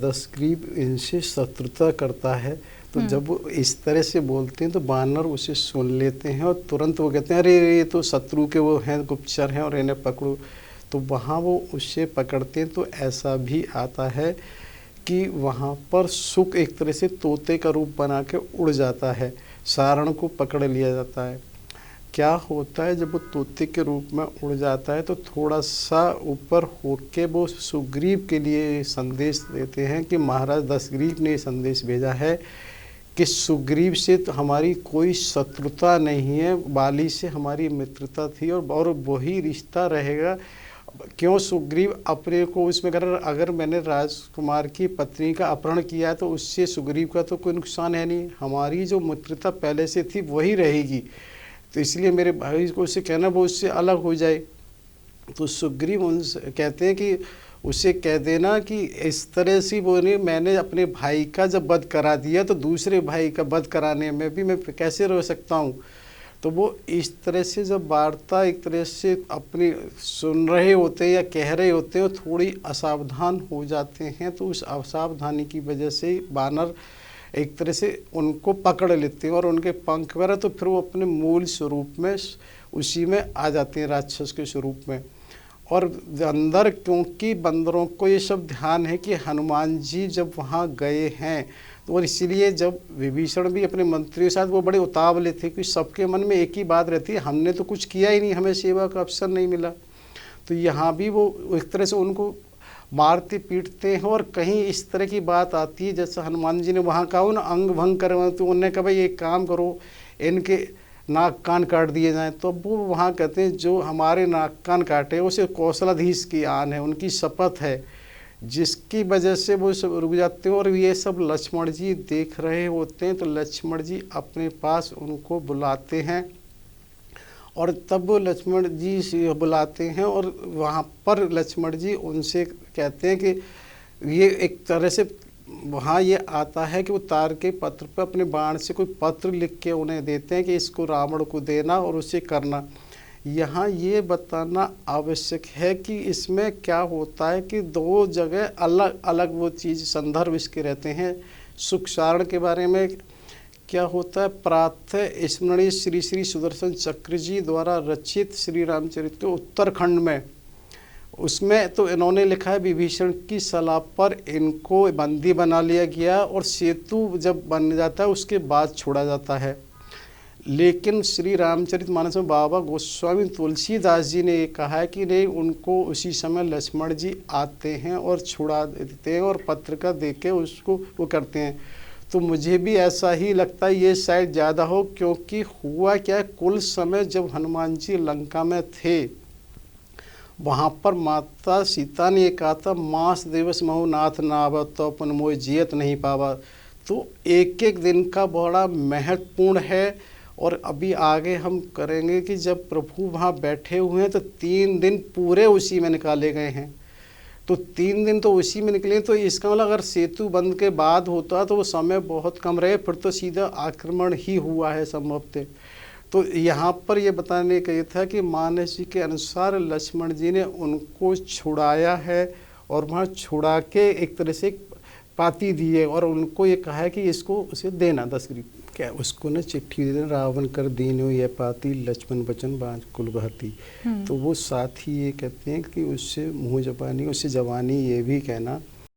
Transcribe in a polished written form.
दशग्रीव इनसे शत्रुता करता है। तो जब वो इस तरह से बोलते हैं तो वानर उसे सुन लेते हैं और तुरंत वो कहते हैं अरे ये तो शत्रु के वो हैं, गुप्तचर हैं और इन्हें पकड़ो। तो वहाँ वो उसे पकड़ते हैं। तो ऐसा भी आता है कि वहाँ पर शुक एक तरह से तोते का रूप बना के उड़ जाता है, सारण को पकड़ लिया जाता है। क्या होता है जब वो तोते के रूप में उड़ जाता है तो थोड़ा सा ऊपर होके वो सुग्रीव के लिए संदेश देते हैं कि महाराज दशग्रीव ने संदेश भेजा है कि सुग्रीव से तो हमारी कोई शत्रुता नहीं है, बाली से हमारी मित्रता थी और वही रिश्ता रहेगा। क्यों सुग्रीव अपने को उसमें अगर मैंने राजकुमार की पत्नी का अपहरण किया है तो उससे सुग्रीव का तो कोई नुकसान है नहीं, हमारी जो मित्रता पहले से थी वही रहेगी। तो इसलिए मेरे भाई को उससे कहना वो उससे अलग हो जाए। तो सुग्रीव उनसे कहते हैं कि उसे कह देना कि इस तरह से बोले मैंने अपने भाई का जब वध करा दिया तो दूसरे भाई का वध कराने में भी मैं कैसे रह सकता हूँ। तो वो इस तरह से जब वार्ता एक तरह से अपनी सुन रहे होते हैं या कह रहे होते हैं थोड़ी असावधान हो जाते हैं। तो उस असावधानी की वजह से वानर एक तरह से उनको पकड़ लेते हैं और उनके पंख वगैरह तो फिर वो अपने मूल स्वरूप में उसी में आ जाते हैं, राक्षस के स्वरूप में। और अंदर क्योंकि बंदरों को ये सब ध्यान है कि हनुमान जी जब वहाँ गए हैं तो और इसीलिए जब विभीषण भी अपने मंत्रियों के साथ वो बड़े उतावले थे कि सबके मन में एक ही बात रहती है हमने तो कुछ किया ही नहीं, हमें सेवा का अवसर नहीं मिला। तो यहाँ भी वो एक तरह से उनको मारते पीटते हैं। और कहीं इस तरह की बात आती है जैसे हनुमान जी ने वहाँ कहा ना अंग भंग कर, तो उन्होंने कहा भाई एक काम करो इनके नाक कान काट दिए जाएं। तो वो वहाँ कहते हैं जो हमारे नाक कान काटे उसे कौशलाधीश की आन है, उनकी शपथ है, जिसकी वजह से वो सब रुक जाते हैं। और ये सब लक्ष्मण जी देख रहे होते हैं। तो लक्ष्मण जी अपने पास उनको बुलाते हैं और तब वो लक्ष्मण जी से बुलाते हैं और वहाँ पर लक्ष्मण जी उनसे कहते हैं कि ये एक तरह से वहाँ ये आता है कि वो तार के पत्र पर अपने बाण से कोई पत्र लिख के उन्हें देते हैं कि इसको रावण को देना और उसे करना। यहाँ ये बताना आवश्यक है कि इसमें क्या होता है कि दो जगह अलग अलग वो चीज़ संदर्भ इसके रहते हैं। सुखसारण के बारे में क्या होता है, प्रातः स्मरणीय श्री श्री सुदर्शन चक्र जी द्वारा रचित श्री रामचरित के उत्तरखंड में उसमें तो इन्होंने लिखा है विभीषण की सलाह पर इनको बंदी बना लिया गया और सेतु जब बन जाता है उसके बाद छोड़ा जाता है। लेकिन श्री रामचरितमानस में बाबा गोस्वामी तुलसीदास जी ने ये कहा है कि नहीं, उनको उसी समय लक्ष्मण जी आते हैं और छुड़ा देते हैं और पत्र का दे के उसको वो करते हैं। तो मुझे भी ऐसा ही लगता है ये शायद ज़्यादा हो, क्योंकि हुआ क्या है कुल समय जब हनुमान जी लंका में थे वहाँ पर माता सीता ने कहा था मास दिवस महु नाथ नावत तो अपन मोह जियत नहीं पावा। तो एक एक दिन का बड़ा महत्वपूर्ण है। और अभी आगे हम करेंगे कि जब प्रभु वहाँ बैठे हुए हैं तो 3 दिन पूरे उसी में निकाले गए हैं। तो 3 दिन तो उसी में निकले। तो इसका मतलब अगर सेतु बंद के बाद होता तो वो समय बहुत कम रहे, फिर तो सीधा आक्रमण ही हुआ है संभवतः। तो यहाँ पर ये बताने का ये था कि मानस जी के अनुसार लक्ष्मण जी ने उनको छुड़ाया है और वहाँ छुड़ा के एक तरह से पाती दी है और उनको ये कहा है कि इसको उसे देना दशग्रीव क्या उसको ना चिट्ठी दे देना रावण कर दीनो ये पाती लक्ष्मण बचन बाँझ कुल बहती। तो वो साथ ही ये कहते हैं कि उससे मुँह जबानी उससे जवानी ये भी कहना